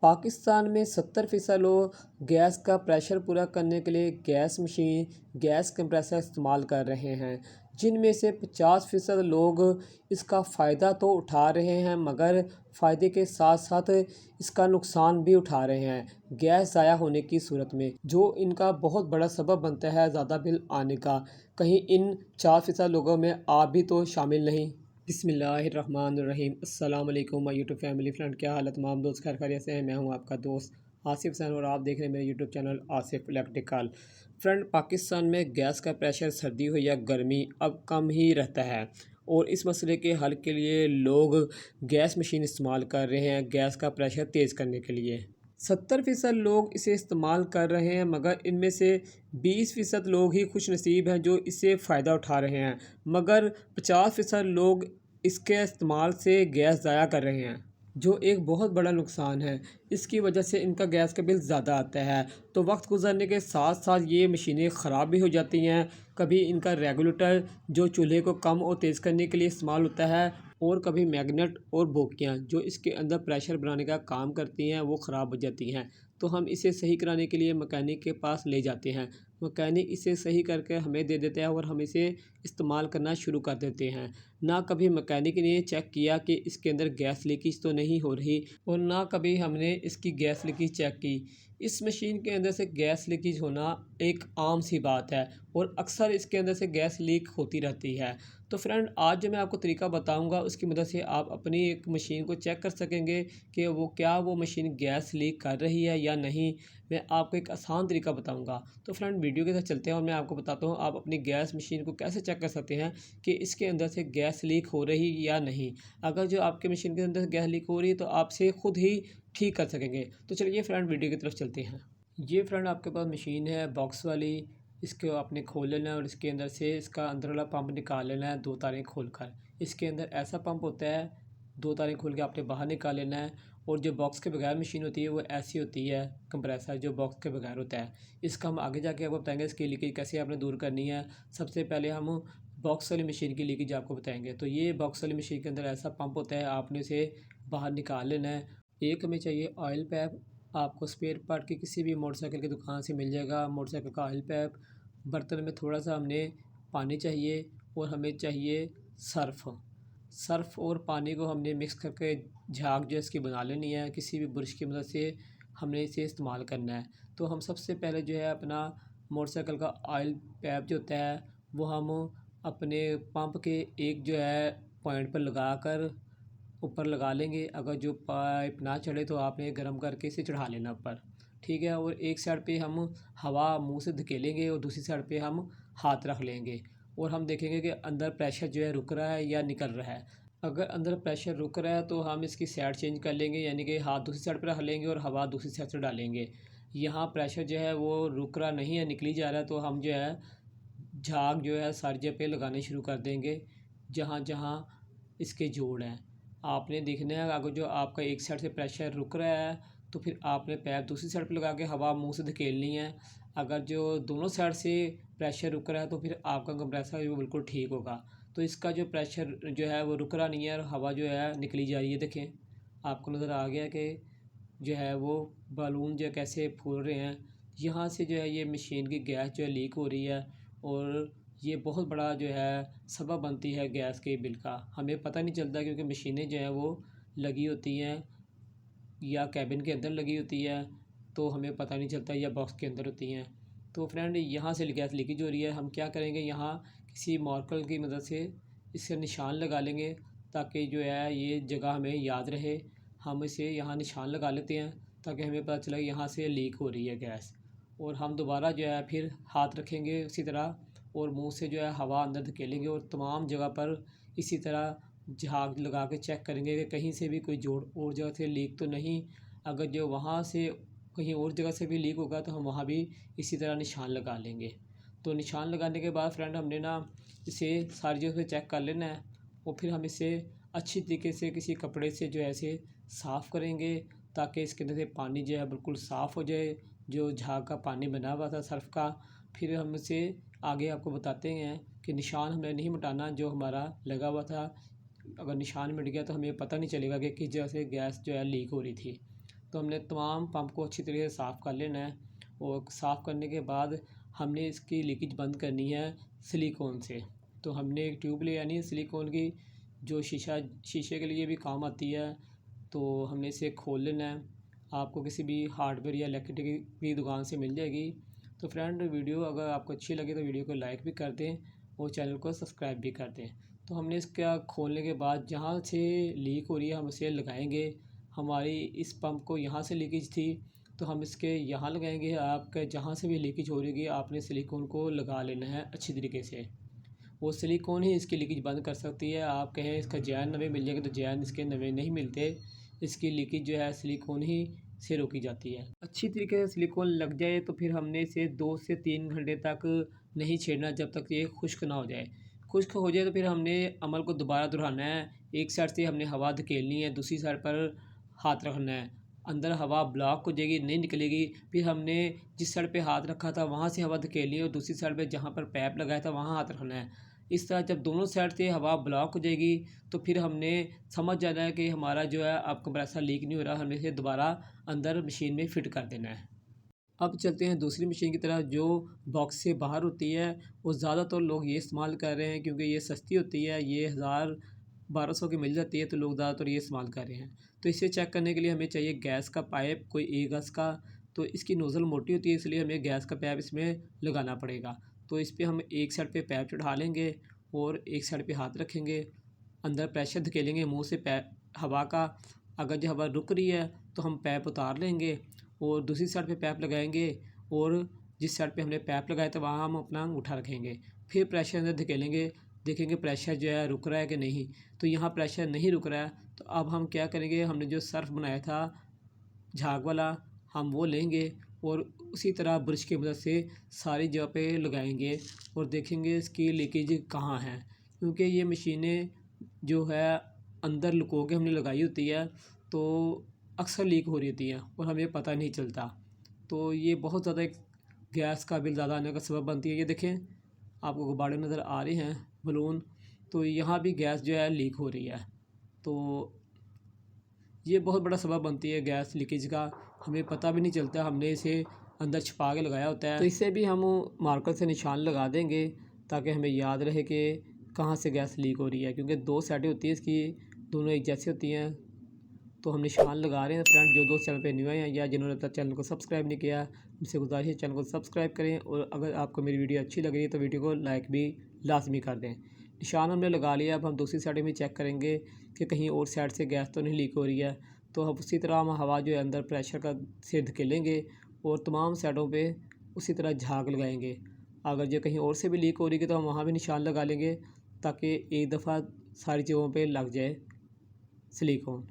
पाकिस्तान में 70% लोग गैस का प्रेशर पूरा करने के लिए गैस मशीन, गैस कंप्रेसर इस्तेमाल कर रहे हैं, जिनमें से 50% लोग इसका फ़ायदा तो उठा रहे हैं मगर फ़ायदे के साथ साथ इसका नुकसान भी उठा रहे हैं गैस ज़ाया होने की सूरत में, जो इनका बहुत बड़ा सबब बनता है ज़्यादा बिल आने का। कहीं इन 4% लोगों में आप भी तो शामिल नहीं। बिस्मिल्लाहिर्रहमानिर्रहीम। अस्सलाम वालेकुम माय यूट्यूब फैमिली फ्रेंड, क्या हालत तमाम दोस्त खैर खैरियत से हैं। मैं हूं आपका दोस्त आसिफ हुसैन और आप देख रहे हैं मेरे YouTube channel Asif electrical. Friend, Pakistan में गैस का प्रेशर सर्दी हो या गर्मी अब कम ही रहता है और इस मसले के हल के लिए लोग गैस मशीन इस्तेमाल कर रहे हैं गैस का प्रेशर तेज़ करने के लिए। 70% लोग इसे इस्तेमाल कर रहे हैं मगर इनमें से 20% लोग ही खुश नसीब हैं जो इससे फ़ायदा उठा रहे हैं, मगर 50% लोग इसके इस्तेमाल से गैस ज़ाया कर रहे हैं, जो एक बहुत बड़ा नुकसान है। इसकी वजह से इनका गैस का बिल ज़्यादा आता है। तो वक्त गुजरने के साथ साथ ये मशीनें ख़राब भी हो जाती हैं। कभी इनका रेगुलेटर जो चूल्हे को कम और तेज़ करने के लिए इस्तेमाल होता है, और कभी मैग्नेट और बोकियाँ जो इसके अंदर प्रेशर बनाने का काम करती हैं वो ख़राब हो जाती हैं। तो हम इसे सही कराने के लिए मकैनिक के पास ले जाते हैं। मकैनिक इसे सही करके हमें दे देते हैं और हम इसे इस्तेमाल करना शुरू कर देते हैं। ना कभी मकैनिक ने चेक किया कि इसके अंदर गैस लीकेज तो नहीं हो रही, और ना कभी हमने इसकी गैस लीकेज चेक की। इस मशीन के अंदर से गैस लीकेज होना एक आम सी बात है और अक्सर इसके अंदर से गैस लीक होती रहती है। तो फ्रेंड, आज जो मैं आपको तरीका बताऊंगा उसकी मदद से आप अपनी एक मशीन को चेक कर सकेंगे कि वो मशीन गैस लीक कर रही है या नहीं। मैं आपको एक आसान तरीका बताऊंगा। तो फ्रेंड, वीडियो के साथ चलते हैं और मैं आपको बताता हूँ आप अपनी गैस मशीन को कैसे चेक कर सकते हैं कि इसके अंदर से गैस लीक हो रही या नहीं। अगर जो आपके मशीन के अंदर से गैस लीक हो रही है तो आपसे खुद ही ठीक कर सकेंगे। तो चलिए फ्रेंड, वीडियो की तरफ चलते हैं। ये फ्रेंड आपके पास मशीन है बॉक्स वाली, इसको आपने खोल लेना है और इसके अंदर से इसका अंदर वाला पंप निकाल लेना है दो तारें खोलकर। इसके अंदर ऐसा पंप होता है, दो तारें खोल के आपने बाहर निकाल लेना है। और जो बॉक्स के बगैर मशीन होती है वो ऐसी होती है कंप्रेसर, जो बॉक्स के बगैर होता है। इसका हम आगे जाके आपको बताएंगे इसकी लीकेज कैसे आपने दूर करनी है। सबसे पहले हम बॉक्स वाली मशीन की लीकेज आपको बताएंगे। तो ये बॉक्स वाली मशीन के अंदर ऐसा पंप होता है, आपने इसे बाहर निकाल लेना है। एक हमें चाहिए ऑयल पैप, आपको स्पेयर पार्ट की किसी भी मोटरसाइकिल की दुकान से मिल जाएगा मोटरसाइकिल का ऑयल पैप। बर्तन में थोड़ा सा हमने पानी चाहिए और हमें चाहिए सर्फ़ और पानी को हमने मिक्स करके झाग जो इसकी बना लेनी है। किसी भी ब्रश की मदद से हमने इसे इस्तेमाल करना है। तो हम सबसे पहले जो है अपना मोटरसाइकिल का ऑयल पैप जो होता है वो हम अपने पंप के एक जो है पॉइंट पर लगा कर ऊपर लगा लेंगे। अगर जो पाइप ना चढ़े तो आपने गर्म करके इसे चढ़ा लेना ऊपर, ठीक है। और एक साइड पे हम हवा मुंह से धकेलेंगे और दूसरी साइड पे हम हाथ रख लेंगे और हम देखेंगे कि अंदर प्रेशर जो है रुक रहा है या निकल रहा है। अगर अंदर प्रेशर रुक रहा है तो हम इसकी साइड चेंज कर लेंगे, यानी कि हाथ दूसरी साइड पर रख लेंगे और हवा दूसरी साइड से डालेंगे। यहाँ प्रेशर जो है वो रुक रहा नहीं है, निकली जा रहा है, तो हम जो है झाग जो है सारी जगह पे लगाने शुरू कर देंगे जहाँ जहाँ इसके जोड़ हैं। आपने देखना है अगर जो आपका एक साइड से प्रेशर रुक रहा है तो फिर आपने पैप दूसरी साइड पे लगा के हवा मुंह से धकेलनी है। अगर जो दोनों साइड से प्रेशर रुक रहा है तो फिर आपका कंप्रेसर वो बिल्कुल ठीक होगा। तो इसका जो प्रेशर जो है वो रुक रहा नहीं है और हवा जो है निकली जा रही है। देखें, आपको नज़र आ गया कि जो है वो बालून जो कैसे फूल रहे हैं। यहाँ से जो है ये मशीन की गैस जो है लीक हो रही है और ये बहुत बड़ा जो है सबब बनती है गैस के बिल का। हमें पता नहीं चलता क्योंकि मशीनें जो हैं वो लगी होती हैं या कैबिन के अंदर लगी होती है, तो हमें पता नहीं चलता, या बॉक्स के अंदर होती हैं। तो फ्रेंड, यहाँ से गैस लीकेज हो रही है। हम क्या करेंगे, यहाँ किसी मार्कर की मदद से इससे निशान लगा लेंगे ताकि जो है ये जगह हमें याद रहे। हम इसे यहाँ निशान लगा लेते हैं ताकि हमें पता चले यहाँ से लीक हो रही है गैस। और हम दोबारा जो है फिर हाथ रखेंगे उसी तरह और मुंह से जो है हवा अंदर धकेलेंगे और तमाम जगह पर इसी तरह झाग लगा के चेक करेंगे कि कहीं से भी कोई जोड़ और जगह से लीक तो नहीं। अगर जो वहाँ से कहीं और जगह से भी लीक होगा तो हम वहाँ भी इसी तरह निशान लगा लेंगे। तो निशान लगाने के बाद फ्रेंड हमने ना इसे सारी जगह से चेक कर लेना है और फिर हम इसे अच्छी तरीके से किसी कपड़े से जो है इसे साफ़ करेंगे ताकि इसके अंदर से पानी जो है बिल्कुल साफ़ हो जाए, जो झाग का पानी बना हुआ था सर्फ़ का। फिर हम इसे आगे आपको बताते हैं कि निशान हमें नहीं मिटाना जो हमारा लगा हुआ था। अगर निशान मिट गया तो हमें पता नहीं चलेगा कि किस जगह से गैस जो है लीक हो रही थी। तो हमने तमाम पंप को अच्छी तरीके से साफ़ कर लेना है और साफ़ करने के बाद हमने इसकी लीकेज बंद करनी है सिलिकॉन से। तो हमने एक ट्यूब ले आनी है सिलिकॉन की, जो शीशे के लिए भी काम आती है। तो हमने इसे खोल लेना है। आपको किसी भी हार्डवेयर या इलेक्ट्रिक की दुकान से मिल जाएगी। तो फ्रेंड, वीडियो अगर आपको अच्छी लगे तो वीडियो को लाइक भी कर दें और चैनल को सब्सक्राइब भी कर दें। तो हमने इसका खोलने के बाद जहाँ से लीक हो रही है हम उसे लगाएंगे। हमारी इस पंप को यहाँ से लीकेज थी तो हम इसके यहाँ लगाएंगे। आपके जहाँ से भी लीकेज हो रही है आपने सिलिकॉन को लगा लेना है अच्छी तरीके से। वो सिलिकॉन ही इसकी लीकेज बंद कर सकती है। आप कहें इसका जैन नवे मिल जाएगा तो जैन इसके नवे नहीं मिलते। इसकी लीकेज जो है सिलिकॉन ही से रोकी जाती है। अच्छी तरीके से सिलिकॉन लग जाए तो फिर हमने इसे 2 से 3 घंटे तक नहीं छेड़ना जब तक ये खुश्क ना हो जाए। खुश्क हो जाए तो फिर हमने अमल को दोबारा दोहराना है। एक साइड से हमने हवा धकेलनी है, दूसरी साइड पर हाथ रखना है। अंदर हवा ब्लॉक हो जाएगी, नहीं निकलेगी। फिर हमने जिस साइड पे हाथ रखा था वहाँ से हवा धकेलनी है और दूसरी साइड पे जहाँ पर पैप लगाया था वहाँ हाथ रखना है। इस तरह जब दोनों साइड से हवा ब्लॉक हो जाएगी तो फिर हमने समझ जाना है कि हमारा जो है अब कंप्रेसर लीक नहीं हो रहा, हमें इसे दोबारा अंदर मशीन में फ़िट कर देना है। अब चलते हैं दूसरी मशीन की तरफ जो बॉक्स से बाहर होती है। वो ज़्यादातर लोग ये इस्तेमाल कर रहे हैं क्योंकि ये सस्ती होती है, ये 1000-1200 की मिल जाती है तो लोग ज़्यादातर ये इस्तेमाल कर रहे हैं। तो इसे चेक करने के लिए हमें चाहिए गैस का पाइप, कोई 1 गज का। तो इसकी नोज़ल मोटी होती है इसलिए हमें गैस का पाइप इसमें लगाना पड़ेगा। तो इस पर हम एक साइड पे पाइप चढ़ा लेंगे और एक साइड पे हाथ रखेंगे, अंदर प्रेशर धकेलेंगे मुंह से हवा का। अगर जो हवा रुक रही है तो हम पैप उतार लेंगे और दूसरी साइड पे पैप लगाएंगे और जिस साइड पे हमने पैप लगाया था वहाँ हम अपना अंगूठा रखेंगे। फिर प्रेशर अंदर धकेलेंगे, देखेंगे प्रेशर जो है रुक रहा है कि नहीं। तो यहाँ प्रेशर नहीं रुक रहा है तो अब हम क्या करेंगे, हमने जो सर्फ बनाया था झाग वाला हम वो लेंगे और उसी तरह ब्रश की मदद से सारी जगह पे लगाएंगे और देखेंगे इसकी लीकेज कहाँ है। क्योंकि ये मशीनें जो है अंदर लुको के हमने लगाई होती है तो अक्सर लीक हो रही होती हैं और हमें पता नहीं चलता। तो ये बहुत ज़्यादा एक गैस का बिल ज़्यादा आने का सबब बनती है। ये देखें आपको गुब्बारे नज़र आ रहे हैं, बलून। तो यहाँ भी गैस जो है लीक हो रही है। तो ये बहुत बड़ा सबब बनती है गैस लीकेज का, हमें पता भी नहीं चलता, हमने इसे अंदर छुपा के लगाया होता है। तो इसे भी हम मार्कर से निशान लगा देंगे ताकि हमें याद रहे कि कहाँ से गैस लीक हो रही है। क्योंकि 2 साइडें होती हैं इसकी, दोनों एक जैसी होती हैं। तो हम निशान लगा रहे हैं। फ्रेंड, जो दोस्त चैनल पे न्यू हैं या जिन्होंने अब तक चैनल को सब्सक्राइब नहीं किया, उनसे गुजारिश है चैनल को सब्सक्राइब करें और अगर आपको मेरी वीडियो अच्छी लग रही है तो वीडियो को लाइक भी लाजमी कर दें। निशान हमने लगा लिया। अब हम दूसरी साइड में चेक करेंगे कि कहीं और साइड से गैस तो नहीं लीक हो रही है। तो अब उसी तरह हम हवा जो है अंदर प्रेशर का से धकेलेंगे और तमाम साइडों पे उसी तरह झाग लगाएंगे। अगर जो कहीं और से भी लीक हो रही है तो हम वहाँ भी निशान लगा लेंगे ताकि एक दफ़ा सारी जगहों पे लग जाए सिलिकॉन।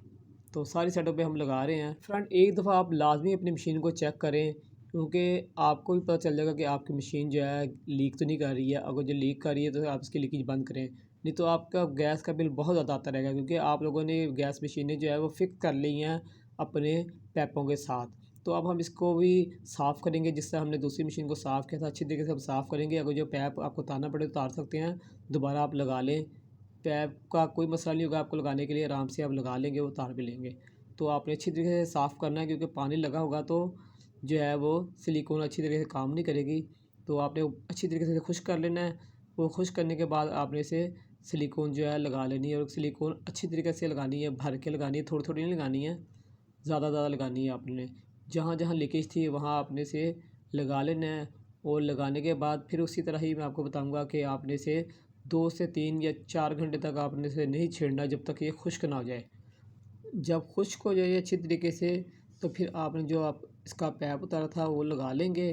तो सारी साइडों पे हम लगा रहे हैं। फ्रेंड, एक दफ़ा आप लाजमी अपनी मशीन को चेक करें क्योंकि आपको भी पता चल जाएगा कि आपकी मशीन जो है लीक तो नहीं कर रही है। अगर जो लीक कर रही है तो आप इसकी लीकेज बंद करें, नहीं तो आपका गैस का बिल बहुत ज़्यादा आता रहेगा। क्योंकि आप लोगों ने गैस मशीनें जो है वो फिक्स कर ली हैं अपने पैपों के साथ। तो अब हम इसको भी साफ़ करेंगे जिस तरह हमने दूसरी मशीन को साफ़ किया था, अच्छी तरीके से हम साफ़ करेंगे। अगर जो पैप आपको उतारना पड़े तो उतार सकते हैं, दोबारा आप लगा लें। पैप का कोई मसला नहीं होगा आपको लगाने के लिए, आराम से आप लगा लेंगे, वो उतार भी लेंगे। तो आपने अच्छी तरीके से साफ़ करना है क्योंकि पानी लगा होगा तो जो है वो सिलिकॉन अच्छी तरीके से काम नहीं करेगी। तो आपने अच्छी तरीके से खुश्क कर लेना है। वो खुश्क करने के बाद आपने इसे सिलिकॉन जो है लगा लेनी है और सिलिकॉन अच्छी तरीके से लगानी है, भर के लगानी है, थोड़ी थोड़ी नहीं लगानी है, ज़्यादा लगानी है। आपने जहाँ जहाँ लीकेज थी वहाँ आपने से लगा लेना है और लगाने के बाद फिर उसी तरह ही मैं आपको बताऊँगा कि आपने से 2 से 3 या 4 घंटे तक आपने से नहीं छेड़ना जब तक ये खुश्क ना हो जाए। जब खुश्क हो जाए अच्छी तरीके से तो फिर आपने जो आप इसका पैप उतारा था वो लगा लेंगे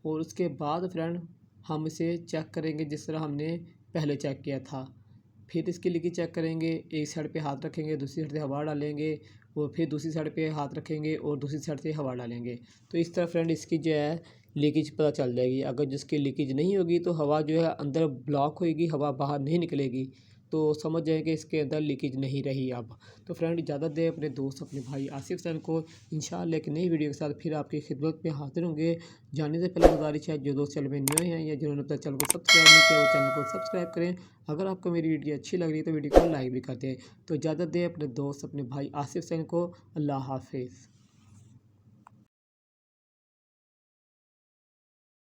और उसके बाद फ्रेंड हम इसे चेक करेंगे जिस तरह हमने पहले चेक किया था। फिर इसकी लीकेज चेक करेंगे, एक साइड पे हाथ रखेंगे, दूसरी साइड से हवा डालेंगे और फिर दूसरी साइड पे हाथ रखेंगे और दूसरी साइड से हवा डालेंगे। तो इस तरह फ्रेंड इसकी जो है लीकेज पता चल जाएगी। अगर जिसकी लीकेज नहीं होगी तो हवा जो है अंदर ब्लॉक होएगी, हवा बाहर नहीं निकलेगी। तो समझ जाएँ कि इसके अंदर लीकेज नहीं रही अब। तो फ्रेंड, इजाज़त दें अपने दोस्त अपने भाई आसिफ सर को। इंशाअल्लाह एक नई वीडियो के साथ फिर आपकी खिदमत में हाज़िर होंगे। जाने से पहले गुजारिश है जो दोस्त चैनल में न्यू हैं या जिन्होंने अब तक चैनल को सब्सक्राइब नहीं किया वो चैनल को सब्सक्राइब करें। अगर आपको मेरी वीडियो अच्छी लग रही है तो वीडियो को लाइक भी कर दें। तो इजाज़त दें अपने दोस्त अपने भाई आसिफ सर को। अल्लाह हाफ़िज़।